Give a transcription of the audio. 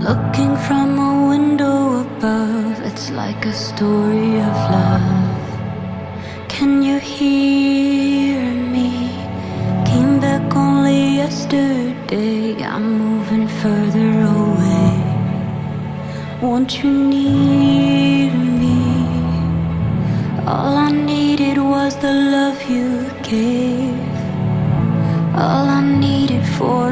Looking from a window above, it's like a story of love. Can you hear me? Came back only yesterday. I'm moving further away. Want you near me? All I needed was the love you gave. All I needed for